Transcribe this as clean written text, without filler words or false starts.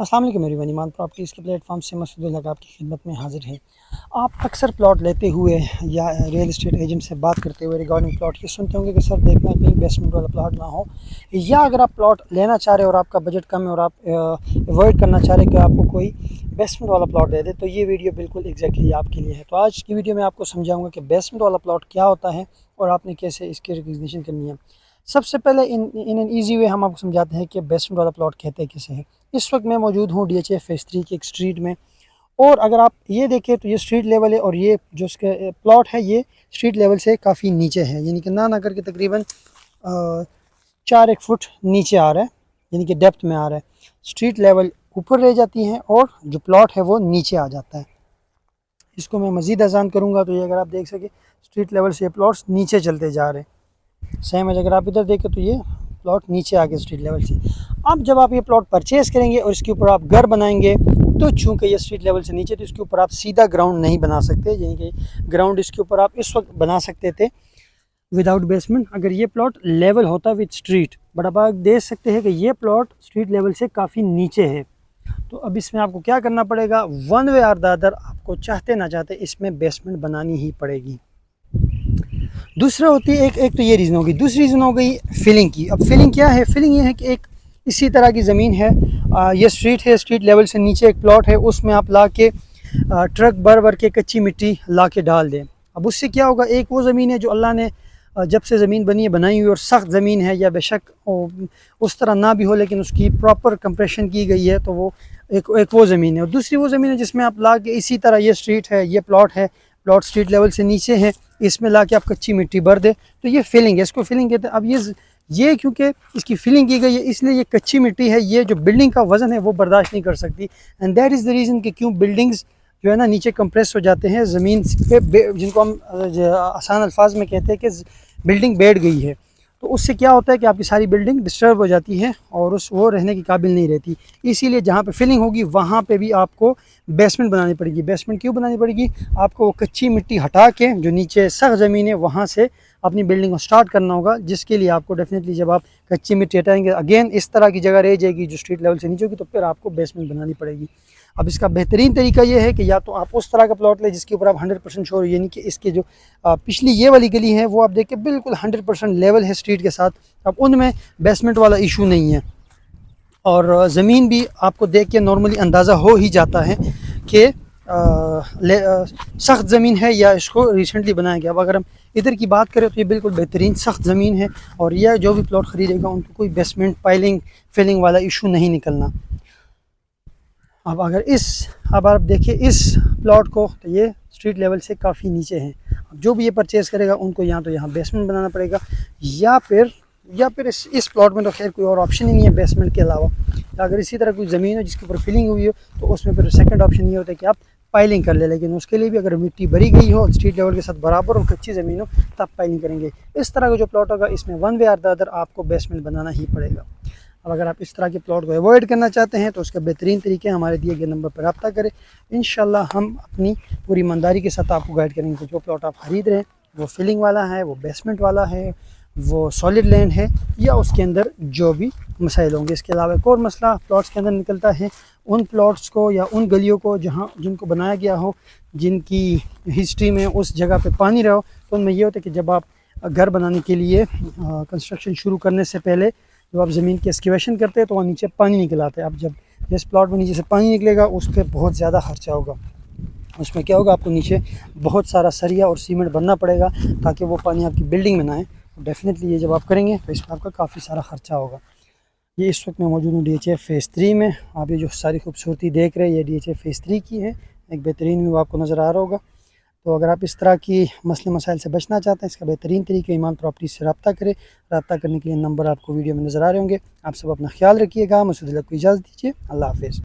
अस्सलाम वालेकुम मेरी ईमान प्रॉपर्टीज़ के प्लेटफॉर्म से मसूद लगा आपकी खिदमत में हाजिर है। आप अक्सर प्लॉट लेते हुए या रियल एस्टेट एजेंट से बात करते हुए रिगार्डिंग प्लॉट ये सुनते होंगे कि सर देखना कहीं बेसमेंट वाला प्लॉट ना हो, या अगर आप प्लॉट लेना चाह रहे हो और आपका बजट कम है और आप अवॉइड करना चाह रहे हैं कि आपको कोई बेसमेंट वाला प्लॉट दे दे, तो ये वीडियो बिल्कुल एग्जैक्टली आपके लिए है। तो आज की वीडियो में आपको समझाऊँगा कि बेसमेंट वाला प्लॉट क्या होता है और आपने कैसे इसकी रिकग्निशन करनी है। सबसे पहले इन एन ईजी वे हम आपको समझाते हैं कि बेसमेंट वाला प्लॉट कहते हैं किसे है। इस वक्त मैं मौजूद हूँ DHA फेज़ 3 की एक स्ट्रीट में, और अगर आप ये देखें तो ये स्ट्रीट लेवल है और ये जो इसका प्लॉट है ये स्ट्रीट लेवल से काफ़ी नीचे है, यानी कि ना करके तकरीबन 4-1 फुट नीचे आ रहा है, यानी कि डेप्थ में आ रहा है। स्ट्रीट लेवल ऊपर रह जाती है और जो प्लॉट है वो नीचे आ जाता है। इसको मैं मज़ीद आसान करूँगा तो ये अगर आप देख सकें स्ट्रीट लेवल से ये प्लॉट्स नीचे चलते जा रहे हैं। सेम है, अगर आप इधर देखें तो ये प्लॉट नीचे आ गए स्ट्रीट लेवल से। अब जब आप ये प्लॉट परचेज़ करेंगे और इसके ऊपर आप घर बनाएंगे, तो चूँकि ये स्ट्रीट लेवल से नीचे, तो इसके ऊपर आप सीधा ग्राउंड नहीं बना सकते, यानी कि ग्राउंड इसके ऊपर आप इस वक्त बना सकते थे विदाउट बेसमेंट अगर ये प्लॉट लेवल होता विद स्ट्रीट। बट अब आप देख सकते हैं कि ये प्लॉट स्ट्रीट लेवल से काफ़ी नीचे है। तो अब इसमें आपको क्या करना पड़ेगा, वन वे और द अदर आपको चाहते ना चाहते इसमें बेसमेंट बनानी ही पड़ेगी। दूसरा होती है एक तो ये रीज़न होगी, दूसरी रीज़न हो गई फिलिंग की। अब फिलिंग क्या है, फिलिंग ये है कि एक इसी तरह की ज़मीन है, ये स्ट्रीट है, स्ट्रीट लेवल से नीचे एक प्लॉट है, उसमें आप ला के ट्रक भर के कच्ची मिट्टी ला के डाल दें। अब उससे क्या होगा, एक वो ज़मीन है जो अल्लाह ने जब से ज़मीन बनी है बनाई हुई और सख्त ज़मीन है, या बेशक उस तरह ना भी हो लेकिन उसकी प्रॉपर कंप्रेशन की गई है, तो वो एक वो ज़मीन है। और दूसरी वो ज़मीन है जिसमें आप ला के इसी तरह ये स्ट्रीट है, ये प्लॉट है, प्लॉट स्ट्रीट लेवल से नीचे है, इसमें ला के आप कच्ची मिट्टी भर दे, तो ये फिलिंग है, इसको फिलिंग कहते हैं। अब ये क्योंकि इसकी फिलिंग की गई है इसलिए ये कच्ची मिट्टी है, ये जो बिल्डिंग का वज़न है वो बर्दाश्त नहीं कर सकती, and that is the reason कि क्यों बिल्डिंग्स जो है ना नीचे कंप्रेस हो जाते हैं ज़मीन पे, जिनको हम आसान अल्फाज में कहते हैं कि बिल्डिंग बैठ गई है। तो उससे क्या होता है कि आपकी सारी बिल्डिंग डिस्टर्ब हो जाती है और वो रहने की काबिल नहीं रहती। इसीलिए जहाँ पे फिलिंग होगी वहाँ पे भी आपको बेसमेंट बनानी पड़ेगी। बेसमेंट क्यों बनानी पड़ेगी, आपको वो कच्ची मिट्टी हटा के जो नीचे सख्त ज़मीन है वहाँ से अपनी बिल्डिंग को स्टार्ट करना होगा, जिसके लिए आपको डेफिनेटली जब आप कच्ची मिट्टी हटाएंगे अगेन इस तरह की जगह रह जाएगी जो स्ट्रीट लेवल से नीचे होगी, तो फिर आपको बेसमेंट बनानी पड़ेगी। अब इसका बेहतरीन तरीका ये है कि या तो आप उस तरह का प्लॉट लें जिसके ऊपर आप 100% श्योर, यानी कि इसके जो पिछली ये वाली गली है वो आप देखिए बिल्कुल 100% लेवल है स्ट्रीट के साथ, अब उनमें बेसमेंट वाला इशू नहीं है। और ज़मीन भी आपको देख के नॉर्मली अंदाज़ा हो ही जाता है कि सख्त ज़मीन है या इसको रिसेंटली बनाया गया। अब अगर हम इधर की बात करें तो ये बिल्कुल बेहतरीन सख्त ज़मीन है, और यह जो भी प्लॉट ख़रीदेगा उनको कोई बेसमेंट पाइलिंग फिलिंग वाला इशू नहीं निकलना। अब आप देखिए इस प्लॉट को, तो ये स्ट्रीट लेवल से काफ़ी नीचे है। अब जो भी ये परचेज़ करेगा उनको यहाँ तो यहाँ बेसमेंट बनाना पड़ेगा, या फिर इस प्लॉट में तो खैर कोई और ऑप्शन ही नहीं है बेसमेंट के अलावा। अगर इसी तरह कोई ज़मीन हो जिसके ऊपर फिलिंग हुई हो तो उसमें फिर सेकंड ऑप्शन ये होता है कि आप पाइलिंग कर ले, लेकिन उसके लिए भी अगर मिट्टी भरी गई हो स्ट्रीट लेवल के साथ बराबर और कच्ची ज़मीन हो तब पाइलिंग करेंगे। इस तरह का जो प्लॉट होगा इसमें वन वे और द अदर आपको बेसमेंट बनाना ही पड़ेगा। अब अगर आप इस तरह के प्लॉट को अवॉइड करना चाहते हैं तो उसका बेहतरीन तरीके हमारे दिए गए नंबर पर रब्ता करें। इंशाल्लाह हम अपनी पूरी ईमानदारी के साथ आपको गाइड करेंगे कि जो प्लॉट आप ख़रीद रहे हैं वो फिलिंग वाला है, वो बेसमेंट वाला है, वो सॉलिड लैंड है, या उसके अंदर जो भी मसाइल होंगे। इसके अलावा एक और मसला प्लॉट्स के अंदर निकलता है, उन प्लॉट्स को या उन गलियों को जिनको बनाया गया हो, जिनकी हिस्ट्री में उस जगह पे पानी रहा हो, तो उनमें ये होता है कि जब आप घर बनाने के लिए कंस्ट्रक्शन शुरू करने से पहले जब आप ज़मीन की एक्सकेवेशन करते हैं तो वहाँ नीचे पानी निकल आता है। अब जब जिस प्लॉट में नीचे से पानी निकलेगा उस पर बहुत ज़्यादा खर्चा होगा, उसमें क्या होगा, आपको नीचे बहुत सारा सरिया और सीमेंट भरना पड़ेगा ताकि वो पानी आपकी बिल्डिंग में ना आए। तो डेफिनेटली ये जब आप करेंगे तो इसमें आपका काफ़ी सारा ख़र्चा होगा। ये इस वक्त मैं मौजूद हूँ DHA फेज़ 3 में। आप ये जो सारी खूबसूरती देख रहे हैं ये DHA फेज़ 3 की है, एक बेहतरीन व्यू आपको नज़र आ रहा होगा। तो अगर आप इस तरह की मसले मसाइल से बचना चाहते हैं, इसका बेहतरीन तरीके ईमान प्रॉपर्टी से रब्ता करें। रब्ता करने के लिए नंबर आपको वीडियो में नज़र आ रहे होंगे। आप सब अपना ख्याल रखिएगा। मसूद को इजाज़त दीजिए। अल्लाह हाफ़िज़।